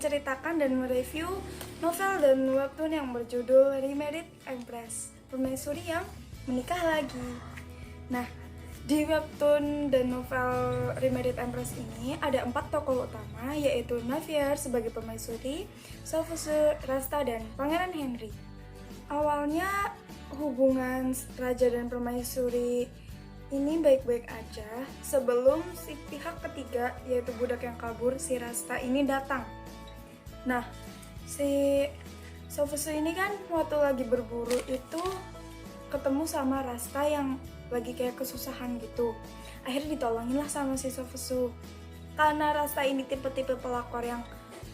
menceritakan dan mereview novel dan webtoon yang berjudul Remarried Empress, permaisuri yang menikah lagi. Nah, di webtoon dan novel Remarried Empress ini ada 4 tokoh utama, yaitu Navier sebagai permaisuri, Sofusu, Rasta, dan Pangeran Henry. Awalnya hubungan raja dan permaisuri ini baik-baik aja sebelum si pihak ketiga, yaitu budak yang kabur, si Rasta ini datang. Nah, si Sofusu ini kan waktu lagi berburu itu ketemu sama Rasta yang lagi kayak kesusahan gitu. Akhirnya ditolongin lah sama si Sofusu. Karena Rasta ini tipe-tipe pelakor yang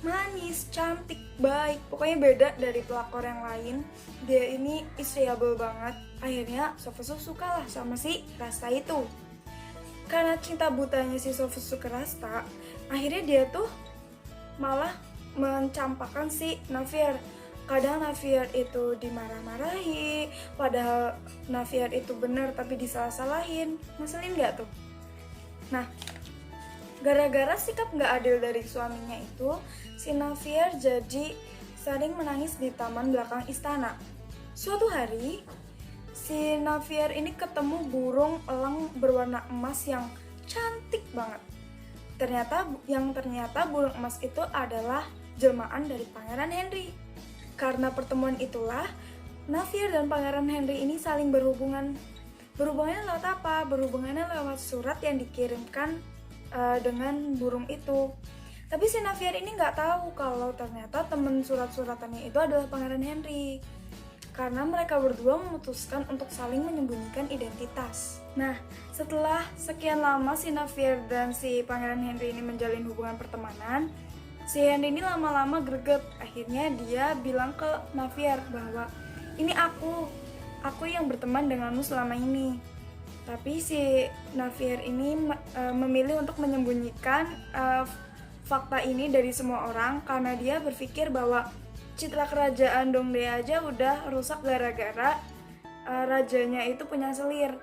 manis, cantik, baik, pokoknya beda dari pelakor yang lain. Dia ini istriable banget. Akhirnya Sofusu suka lah sama si Rasta itu. Karena cinta butanya si Sofusu ke Rasta, akhirnya dia tuh malah mencampakkan si Navier. Kadang Navier itu dimarah-marahi, padahal Navier itu benar tapi disalah-salahin. Ngeselin gak tuh? Nah, gara-gara sikap gak adil dari suaminya itu, si Navier jadi sering menangis di taman belakang istana. Suatu hari, si Navier ini ketemu burung elang berwarna emas yang cantik banget. Ternyata burung emas itu adalah jelmaan dari Pangeran Henry. Karena pertemuan itulah, Navier dan Pangeran Henry ini saling berhubungan. Berhubungannya lewat apa? Berhubungannya lewat surat yang dikirimkan dengan burung itu. Tapi si Navier ini nggak tahu kalau ternyata temen surat-suratannya itu adalah Pangeran Henry. Karena mereka berdua memutuskan untuk saling menyembunyikan identitas. Nah, setelah sekian lama si Navier dan si Pangeran Henry ini menjalin hubungan pertemanan, si Henry ini lama-lama greget. Akhirnya dia bilang ke Navier bahwa ini aku yang berteman denganmu selama ini. Tapi si Navier ini memilih untuk menyembunyikan fakta ini dari semua orang karena dia berpikir bahwa citra kerajaan Dongdae aja udah rusak gara-gara rajanya itu punya selir.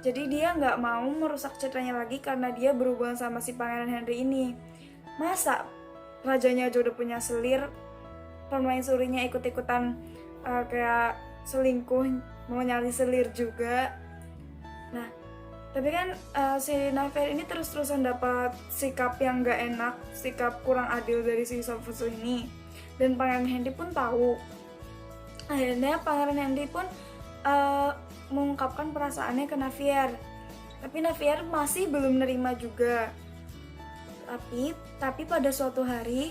Jadi dia nggak mau merusak citranya lagi karena dia berhubungan sama si Pangeran Henry ini. Masa rajanya aja udah punya selir, permaisurinya ikut-ikutan kayak selingkuh, mau nyari selir juga. Nah, tapi kan si Navier ini terus-terusan dapat sikap yang gak enak, sikap kurang adil dari si Sofusu ini. Dan Pangeran Henry pun tahu. Akhirnya Pangeran Henry pun mengungkapkan perasaannya ke Navier. Tapi Navier masih belum nerima juga. Tapi pada suatu hari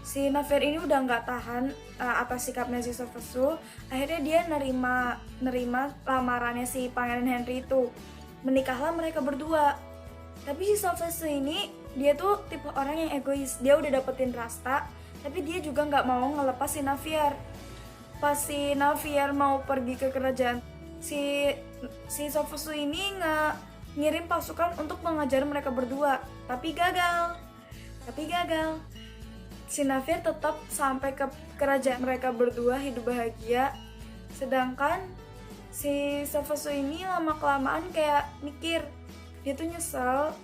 si Navier ini udah nggak tahan atas sikapnya si Sofusu. Akhirnya dia nerima lamarannya si Pangeran Henry itu. Menikahlah mereka berdua. Tapi si Sofusu ini dia tuh tipe orang yang egois. Dia udah dapetin Rasta, tapi dia juga nggak mau ngelepas si Navier. Pas si Navier mau pergi ke kerajaan, si Sofusu ini ngirim pasukan untuk mengajar mereka berdua, tapi gagal. Si Navier tetap sampai ke kerajaan mereka berdua hidup bahagia. Sedangkan si Sofusu ini lama-kelamaan kayak mikir, dia tuh nyesel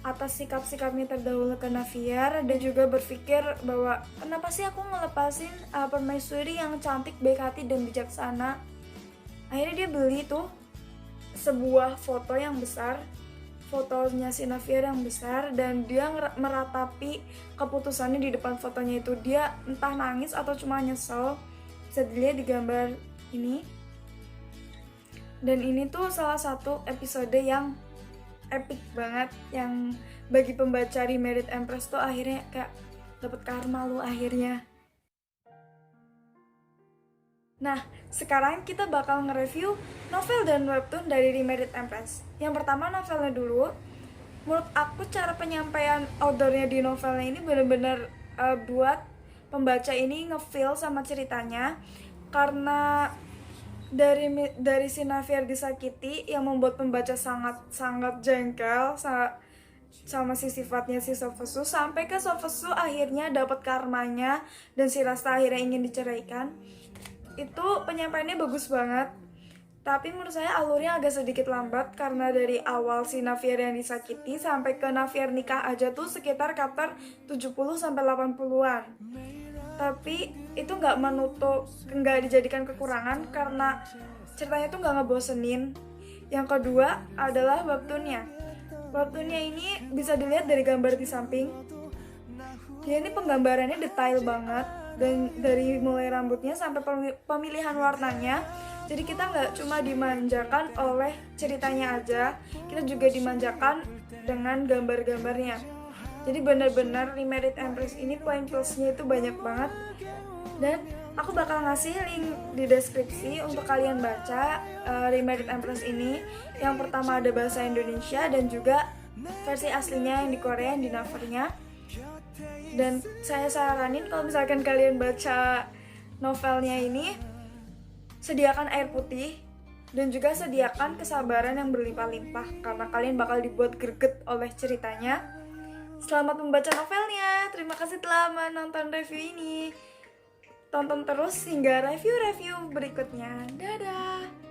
atas sikap-sikapnya terdahulu ke Navier dan juga berpikir bahwa kenapa sih aku ngelepasin permaisuri yang cantik, baik hati, dan bijaksana. Akhirnya dia beli tuh sebuah foto yang besar, fotonya si Navier yang besar, dan dia meratapi keputusannya di depan fotonya itu. Dia entah nangis atau cuma nyesel. Bisa dilihat di gambar ini. Dan ini tuh salah satu episode yang epic banget, yang bagi pembaca Remarried Empress tuh akhirnya kayak dapet karma lu akhirnya. Nah, sekarang kita bakal nge-review novel dan webtoon dari Remarried Empress. Yang pertama novelnya dulu. Menurut aku cara penyampaian outdoornya di novelnya ini benar-benar buat pembaca ini nge-feel sama ceritanya. Karena dari si Navier disakiti yang membuat pembaca sangat jengkel sama si sifatnya si Sofusu, sampai ke Sofusu akhirnya dapat karmanya dan si Rasta akhirnya ingin diceraikan. Itu penyampaiannya bagus banget. Tapi menurut saya alurnya agak sedikit lambat karena dari awal si Navier yang disakiti sampai ke Navier nikah aja tuh sekitar chapter 70-80-an. Tapi itu nggak dijadikan kekurangan karena ceritanya tuh nggak ngebosenin. Yang kedua adalah webtoonnya. Webtoonnya ini bisa dilihat dari gambar di samping. Dia ini penggambarannya detail banget, dan dari mulai rambutnya sampai pemilihan warnanya. Jadi kita nggak cuma dimanjakan oleh ceritanya aja, kita juga dimanjakan dengan gambar-gambarnya. Jadi benar-benar Remarried Empress ini poin plusnya itu banyak banget. Dan aku bakal ngasih link di deskripsi untuk kalian baca Remarried Empress ini. Yang pertama ada bahasa Indonesia dan juga versi aslinya yang di Korea, yang di Navernya. Dan saya saranin kalau misalkan kalian baca novelnya ini, sediakan air putih dan juga sediakan kesabaran yang berlimpah-limpah karena kalian bakal dibuat greget oleh ceritanya. Selamat membaca novelnya. Terima kasih telah menonton review ini. Tonton terus hingga review-review berikutnya. Dadah.